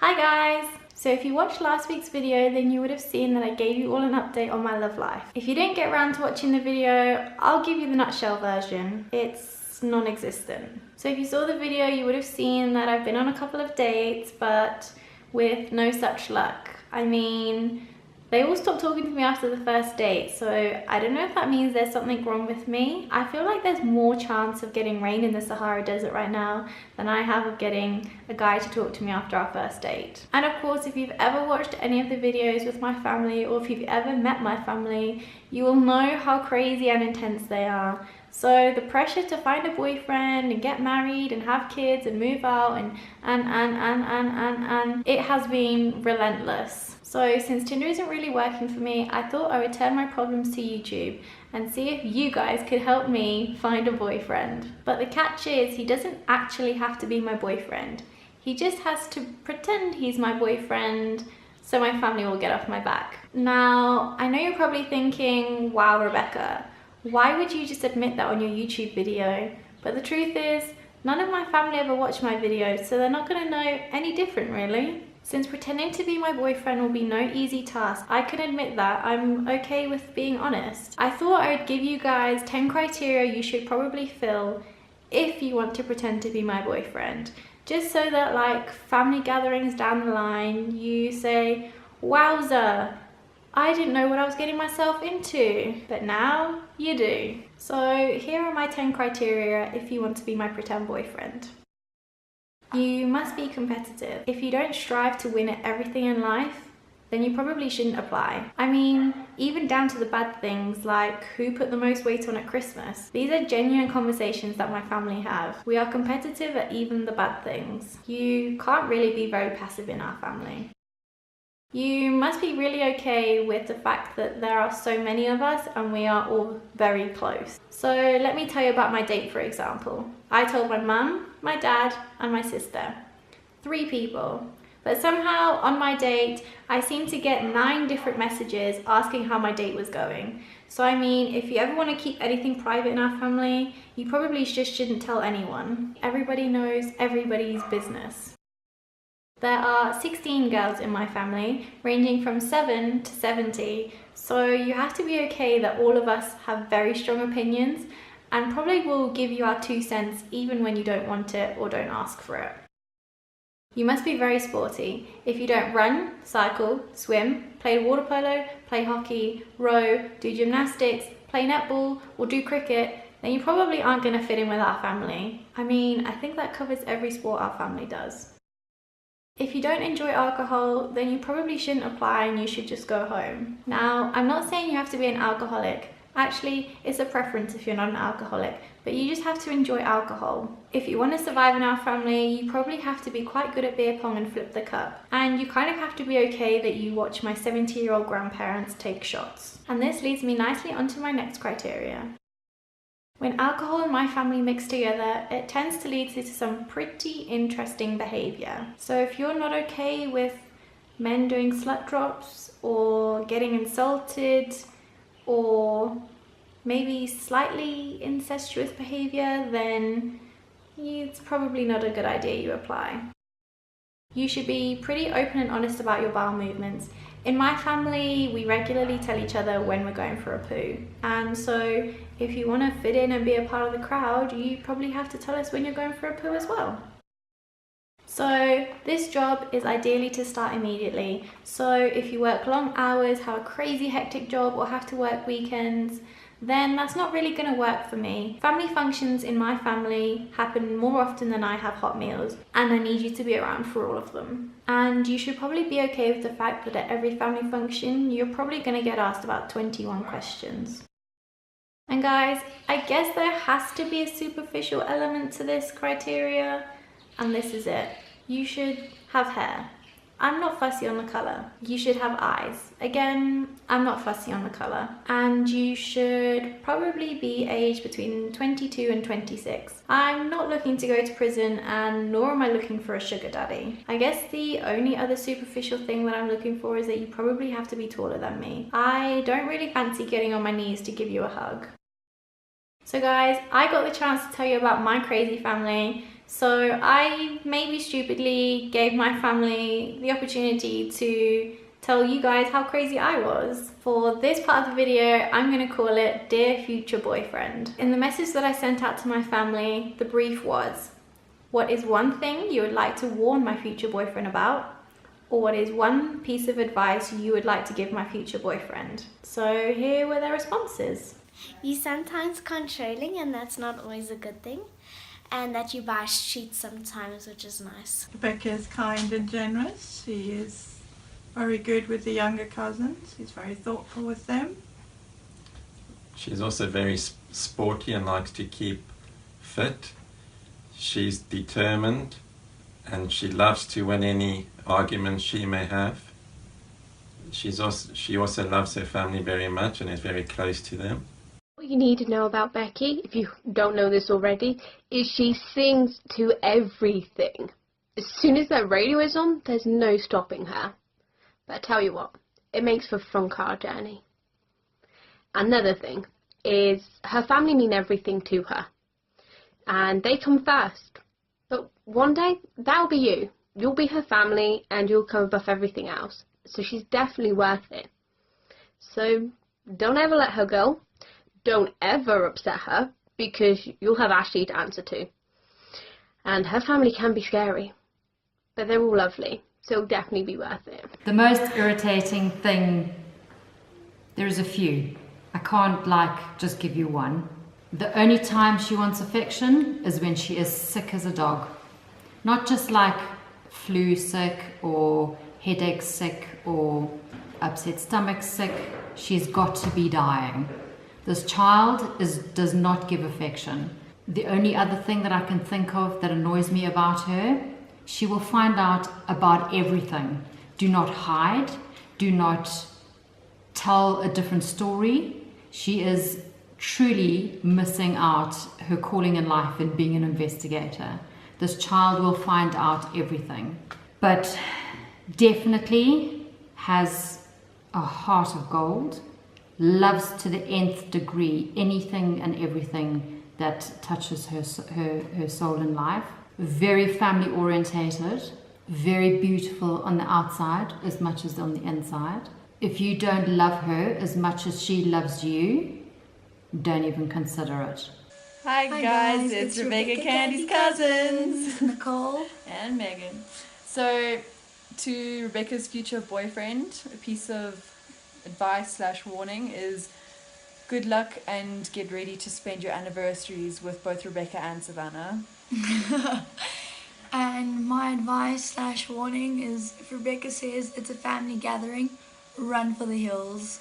Hi guys! So if you watched last week's video, then you would have seen that I gave you all an update on my love life. If you didn't get around to watching the video, I'll give you the nutshell version. It's non-existent. So if you saw the video, you would have seen that I've been on a couple of dates, but with no such luck. I mean, they all stopped talking to me after the first date, so I don't know if that means there's something wrong with me. I feel like there's more chance of getting rain in the Sahara Desert right now than I have of getting a guy to talk to me after our first date. And of course, if you've ever watched any of the videos with my family, or if you've ever met my family, you will know how crazy and intense they are. So the pressure to find a boyfriend and get married and have kids and move out and it has been relentless. So since Tinder isn't really working for me, I thought I would turn my problems to YouTube and see if you guys could help me find a boyfriend. But the catch is, he doesn't actually have to be my boyfriend. He just has to pretend he's my boyfriend so my family will get off my back. Now, I know you're probably thinking, wow, Rebecca, why would you just admit that on your YouTube video? But the truth is, none of my family ever watch my videos, so they're not gonna know any different really. Since pretending to be my boyfriend will be no easy task, I can admit that I'm okay with being honest. I thought I would give you guys 10 criteria you should probably fill if you want to pretend to be my boyfriend. Just so that, like, family gatherings down the line, you say, wowza, I didn't know what I was getting myself into, but now you do. So here are my 10 criteria if you want to be my pretend boyfriend. You must be competitive. If you don't strive to win at everything in life, then you probably shouldn't apply. I mean, even down to the bad things like who put the most weight on at Christmas. These are genuine conversations that my family have. We are competitive at even the bad things. You can't really be very passive in our family. You must be really okay with the fact that there are so many of us and we are all very close. So let me tell you about my date, for example. I told my mum, my dad, and my sister. 3 people. But somehow on my date, I seemed to get 9 different messages asking how my date was going. So I mean, if you ever want to keep anything private in our family, you probably just shouldn't tell anyone. Everybody knows everybody's business. There are 16 girls in my family, ranging from 7 to 70, so you have to be okay that all of us have very strong opinions and probably will give you our 2 cents even when you don't want it or don't ask for it. You must be very sporty. If you don't run, cycle, swim, play water polo, play hockey, row, do gymnastics, play netball, or do cricket, then you probably aren't going to fit in with our family. I mean, I think that covers every sport our family does. If you don't enjoy alcohol, then you probably shouldn't apply and you should just go home. Now, I'm not saying you have to be an alcoholic. Actually, it's a preference if you're not an alcoholic, but you just have to enjoy alcohol. If you want to survive in our family, you probably have to be quite good at beer pong and flip the cup. And you kind of have to be okay that you watch my 70-year-old grandparents take shots. And this leads me nicely onto my next criteria. When alcohol and my family mix together, it tends to lead to some pretty interesting behavior. So if you're not okay with men doing slut drops or getting insulted or maybe slightly incestuous behavior, then it's probably not a good idea you apply. You should be pretty open and honest about your bowel movements. In my family, we regularly tell each other when we're going for a poo. And so if you want to fit in and be a part of the crowd, you probably have to tell us when you're going for a poo as well. So this job is ideally to start immediately. So if you work long hours, have a crazy hectic job, or have to work weekends, then that's not really going to work for me. Family functions in my family happen more often than I have hot meals, and I need you to be around for all of them. And you should probably be okay with the fact that at every family function, you're probably going to get asked about 21 questions. And guys, I guess there has to be a superficial element to this criteria, and this is it. You should have hair. I'm not fussy on the colour. You should have eyes. Again, I'm not fussy on the colour. And you should probably be aged between 22 and 26. I'm not looking to go to prison, and nor am I looking for a sugar daddy. I guess the only other superficial thing that I'm looking for is that you probably have to be taller than me. I don't really fancy getting on my knees to give you a hug. So guys, I got the chance to tell you about my crazy family. So I maybe stupidly gave my family the opportunity to tell you guys how crazy I was. For this part of the video, I'm gonna call it Dear Future Boyfriend. In the message that I sent out to my family, the brief was, what is one thing you would like to warn my future boyfriend about? Or what is one piece of advice you would like to give my future boyfriend? So here were their responses. You're sometimes controlling, and that's not always a good thing. And that you buy treats sometimes, which is nice. Rebecca is kind and generous. She is very good with the younger cousins. She's very thoughtful with them. She's also very sporty and likes to keep fit. She's determined and she loves to win any arguments she may have. She also loves her family very much and is very close to them. What you need to know about Becky, if you don't know this already, is she sings to everything. As soon as that radio is on, there's no stopping her. But I tell you what, it makes for a fun car journey. Another thing is her family mean everything to her. And they come first. But one day, that'll be you. You'll be her family and you'll come above everything else. So she's definitely worth it. So don't ever let her go. Don't ever upset her, because you'll have Ashley to answer to. And her family can be scary, but they're all lovely, so it'll definitely be worth it. The most irritating thing, there's a few. I can't just give you one. The only time she wants affection is when she is sick as a dog. Not just like flu sick or headache sick or upset stomach sick. She's got to be dying. This child does not give affection. The only other thing that I can think of that annoys me about her, she will find out about everything. Do not hide. Do not tell a different story. She is truly missing out her calling in life and being an investigator. This child will find out everything. But definitely has a heart of gold. Loves to the nth degree anything and everything that touches her soul in life. Very family orientated, very beautiful on the outside as much as on the inside. If you don't love her as much as she loves you, don't even consider it. Hi guys, it's Rebecca Candy's cousins, Nicole and Megan. So to Rebecca's future boyfriend, a piece of advice / warning is good luck and get ready to spend your anniversaries with both Rebecca and Savannah. And my advice / warning is, if Rebecca says it's a family gathering, run for the hills.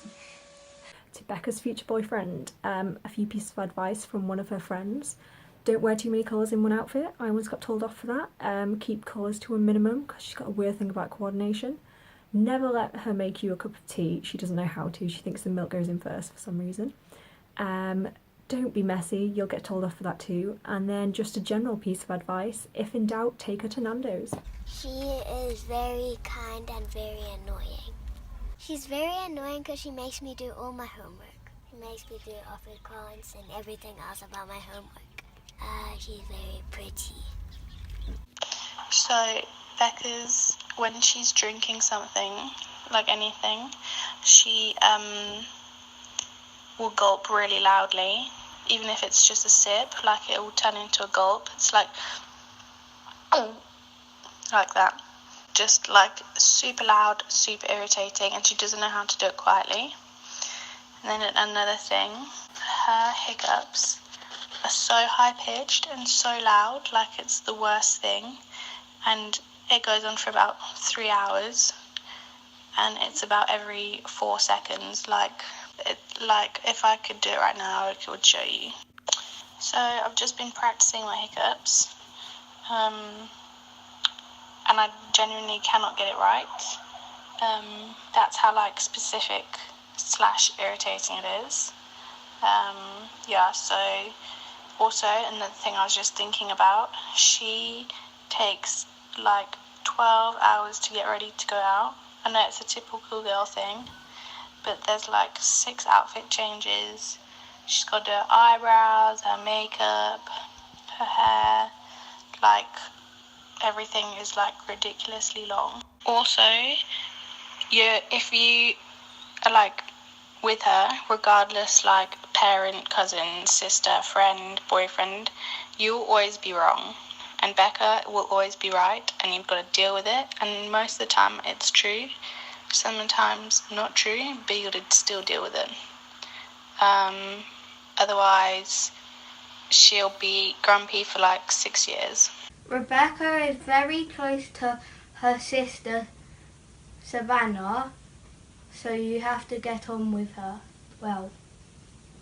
To Becca's future boyfriend, a few pieces of advice from one of her friends. Don't wear too many colours in one outfit. I almost got told off for that. Keep colours to a minimum, because she's got a weird thing about coordination. Never let her make you a cup of tea. She doesn't know how to. She thinks the milk goes in first for some reason. Don't be messy. You'll get told off for that too. And then just a general piece of advice. If in doubt, take her to Nando's. She is very kind and very annoying. She's very annoying because she makes me do all my homework. She makes me do office calls and everything else about my homework. She's very pretty. So Becca's, when she's drinking something, like anything, she will gulp really loudly. Even if it's just a sip, like it will turn into a gulp. It's like that. Just like super loud, super irritating, and she doesn't know how to do it quietly. And then another thing, her hiccups are so high-pitched and so loud, like it's the worst thing. And it goes on for about 3 hours, and it's about every 4 seconds. Like if I could do it right now, I would show you. So I've just been practicing my hiccups, and I genuinely cannot get it right. That's how specific / irritating it is. So also another thing I was just thinking about, she takes 12 hours to get ready to go out. I know it's a typical girl thing, but there's 6 outfit changes. She's got to do her eyebrows, her makeup, her hair. like everything is like ridiculously long. Also, if you are like with her, regardless like parent, cousin, sister, friend, boyfriend, you'll always be wrong. And Becca will always be right, and you've got to deal with it. And most of the time it's true. Sometimes not true, but you'll still deal with it. Otherwise, she'll be grumpy for like 6 years. Rebecca is very close to her sister Savannah, so you have to get on with her well.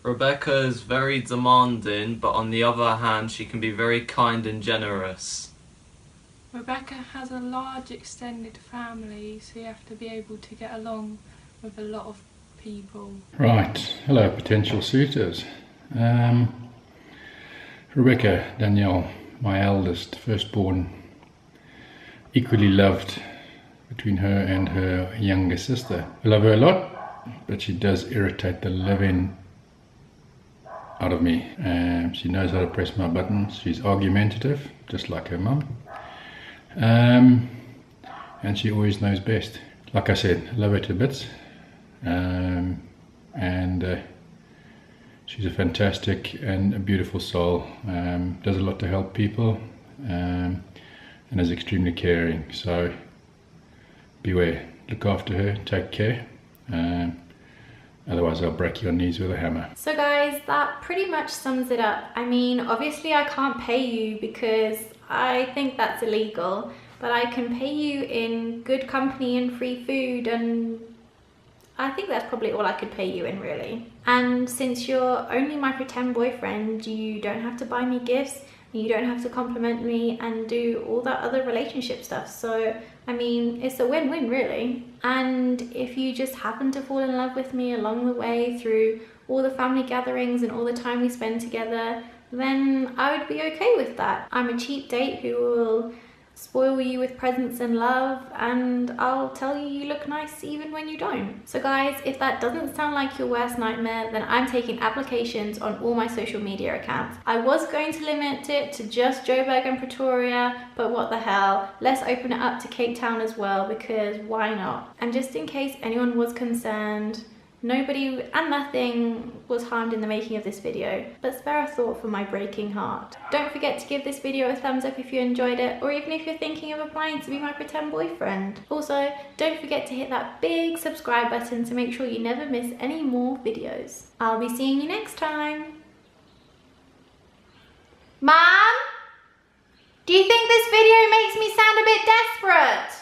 Rebecca is very demanding, but on the other hand, she can be very kind and generous. Rebecca has a large extended family, so you have to be able to get along with a lot of people. Right, hello potential suitors. Rebecca, Danielle, my eldest, firstborn, equally loved between her and her younger sister. I love her a lot, but she does irritate the living out of me. She knows how to press my buttons. She's argumentative, just like her mum. And she always knows best. Like I said, I love her to bits. She's a fantastic and a beautiful soul. Does a lot to help people, and is extremely caring. So beware, look after her, take care. Otherwise I'll break your knees with a hammer. So guys, that pretty much sums it up. I mean, obviously I can't pay you because I think that's illegal, but I can pay you in good company and free food, and I think that's probably all I could pay you in, really. And since you're only my pretend boyfriend, you don't have to buy me gifts, you don't have to compliment me and do all that other relationship stuff. So I mean, it's a win-win, really. And if you just happen to fall in love with me along the way through all the family gatherings and all the time we spend together, then I would be okay with that. I'm a cheap date who will spoil you with presents and love, and I'll tell you you look nice even when you don't. So guys, if that doesn't sound like your worst nightmare, then I'm taking applications on all my social media accounts. I was going to limit it to just Joburg and Pretoria, but what the hell, let's open it up to Cape Town as well, because why not? And just in case anyone was concerned, nobody and nothing was harmed in the making of this video, but spare a thought for my breaking heart. Don't forget to give this video a thumbs up if you enjoyed it, or even if you're thinking of applying to be my pretend boyfriend. Also, don't forget to hit that big subscribe button to make sure you never miss any more videos. I'll be seeing you next time. Mom? Do you think this video makes me sound a bit desperate?